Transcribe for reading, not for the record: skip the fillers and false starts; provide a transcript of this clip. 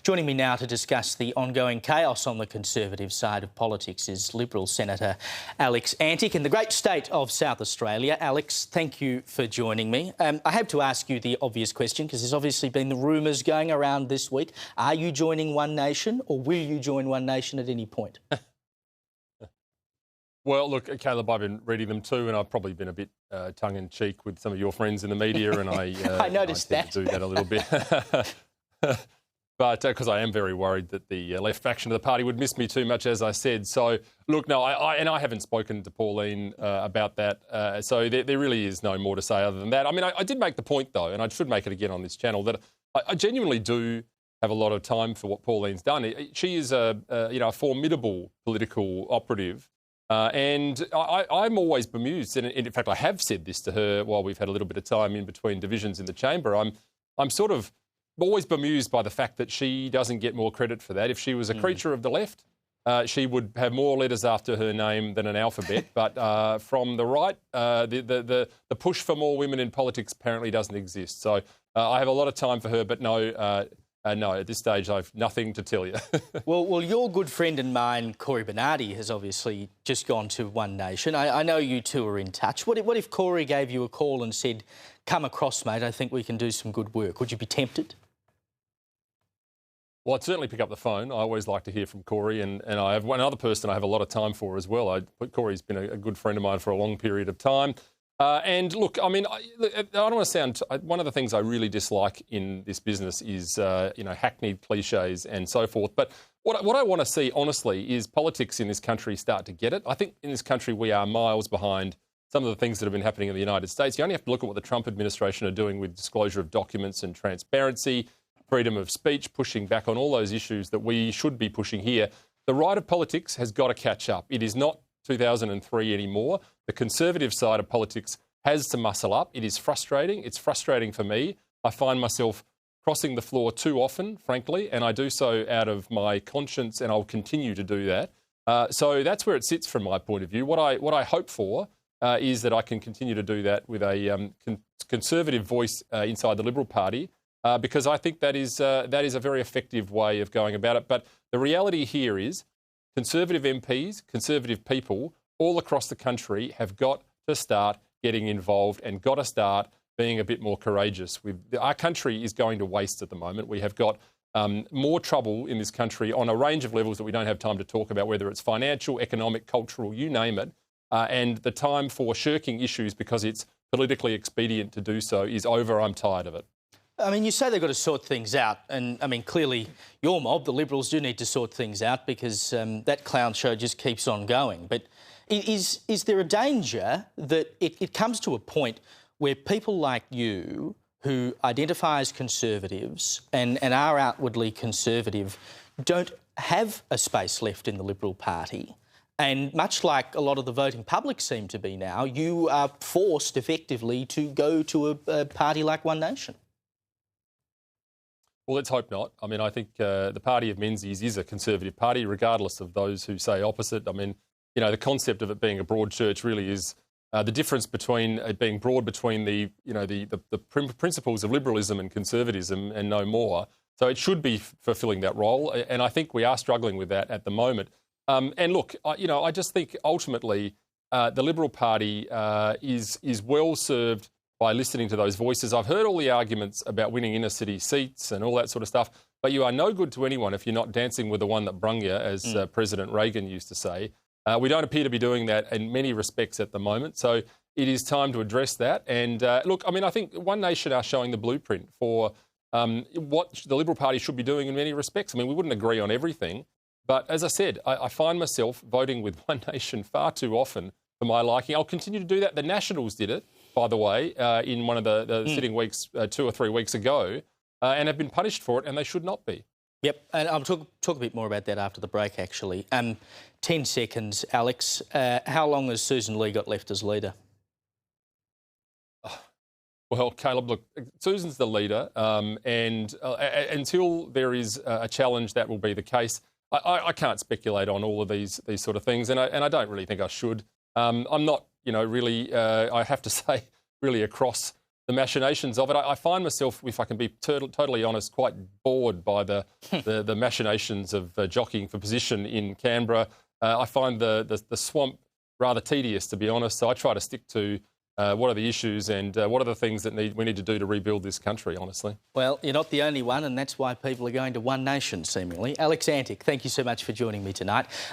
Joining me now to discuss the ongoing chaos on the Conservative side of politics is Liberal Senator Alex Antic in the great state of South Australia. Alex, thank you for joining me. I have to ask you the obvious question, because there's obviously been the rumours going around this week. Are you joining One Nation, or will you join One Nation at any point? Well, look, Caleb, I've been reading them too, and I've probably been a bit tongue-in-cheek with some of your friends in the media, and I noticed I tend to do that a little bit. But because I am very worried that the left faction of the party would miss me too much, as I said. So, look, no, I haven't spoken to Pauline about that, so there really is no more to say other than that. I mean, I did make the point, though, and I should make it again on this channel, that I genuinely do have a lot of time for what Pauline's done. She is a formidable political operative. And I'm always bemused, and in fact I have said this to her while we've had a little bit of time in between divisions in the chamber. I'm sort of always bemused by the fact that she doesn't get more credit for that. If she was a creature of the left, she would have more letters after her name than an alphabet. But from the right, the push for more women in politics apparently doesn't exist. So I have a lot of time for her, but no, at this stage, I've nothing to tell you. Well, your good friend and mine, Corey Bernardi, has obviously just gone to One Nation. I know you two are in touch. What if Corey gave you a call and said, come across, mate, I think we can do some good work? Would you be tempted? Well, I'd certainly pick up the phone. I always like to hear from Corey, and I have one other person I have a lot of time for as well. Corey's been a good friend of mine for a long period of time. And look, I mean, I don't want to sound... One of the things I really dislike in this business is, hackneyed cliches and so forth. But what I want to see, honestly, is politics in this country start to get it. I think in this country we are miles behind some of the things that have been happening in the United States. You only have to look at what the Trump administration are doing with disclosure of documents and transparency, freedom of speech, pushing back on all those issues that we should be pushing here. The right of politics has got to catch up. It is not 2003 anymore. The Conservative side of politics has to muscle up. It is frustrating. It's frustrating for me. I find myself crossing the floor too often, frankly, and I do so out of my conscience, and I'll continue to do that. So that's where it sits from my point of view. What I hope for is that I can continue to do that with a Conservative voice inside the Liberal Party, because I think that is a very effective way of going about it. But the reality here is Conservative MPs, Conservative people all across the country have got to start getting involved and got to start being a bit more courageous. Our country is going to waste at the moment. We have got more trouble in this country on a range of levels that we don't have time to talk about, whether it's financial, economic, cultural, you name it. And the time for shirking issues because it's politically expedient to do so is over. I'm tired of it. I mean, you say they've got to sort things out, and, I mean, clearly your mob, the Liberals, do need to sort things out because that clown show just keeps on going. But is there a danger that it comes to a point where people like you, who identify as Conservatives and are outwardly Conservative, don't have a space left in the Liberal Party? And much like a lot of the voting public seem to be now, you are forced effectively to go to a party like One Nation. Well, let's hope not. I mean, I think the party of Menzies is a Conservative party, regardless of those who say opposite. I mean, the concept of it being a broad church really is the difference between it being broad between the principles of liberalism and conservatism and no more. So it should be fulfilling that role, and I think we are struggling with that at the moment. And look, I just think ultimately the Liberal Party is well served by listening to those voices. I've heard all the arguments about winning inner city seats and all that sort of stuff, but you are no good to anyone if you're not dancing with the one that brung you, as President Reagan used to say. We don't appear to be doing that in many respects at the moment, so it is time to address that. And look, I mean, I think One Nation are showing the blueprint for what the Liberal Party should be doing in many respects. I mean, we wouldn't agree on everything, but as I said, I find myself voting with One Nation far too often for my liking. I'll continue to do that. The Nationals did it, by the way, in one of the sitting weeks 2 or 3 weeks ago, and have been punished for it, and they should not be. Yep, and I'll talk a bit more about that after the break, actually. 10 seconds, Alex. How long has Susan Lee got left as leader? Well, Caleb, look, Susan's the leader, and until there is a challenge, that will be the case. I can't speculate on all of these sort of things, and I don't really think I should. I'm not, really, I have to say, really across the machinations of it. I find myself, if I can be totally honest, quite bored by the machinations of jockeying for position in Canberra. I find the swamp rather tedious, to be honest. So I try to stick to what are the issues and what are the things that we need to do to rebuild this country, honestly. Well, you're not the only one, and that's why people are going to One Nation, seemingly. Alex Antic, thank you so much for joining me tonight.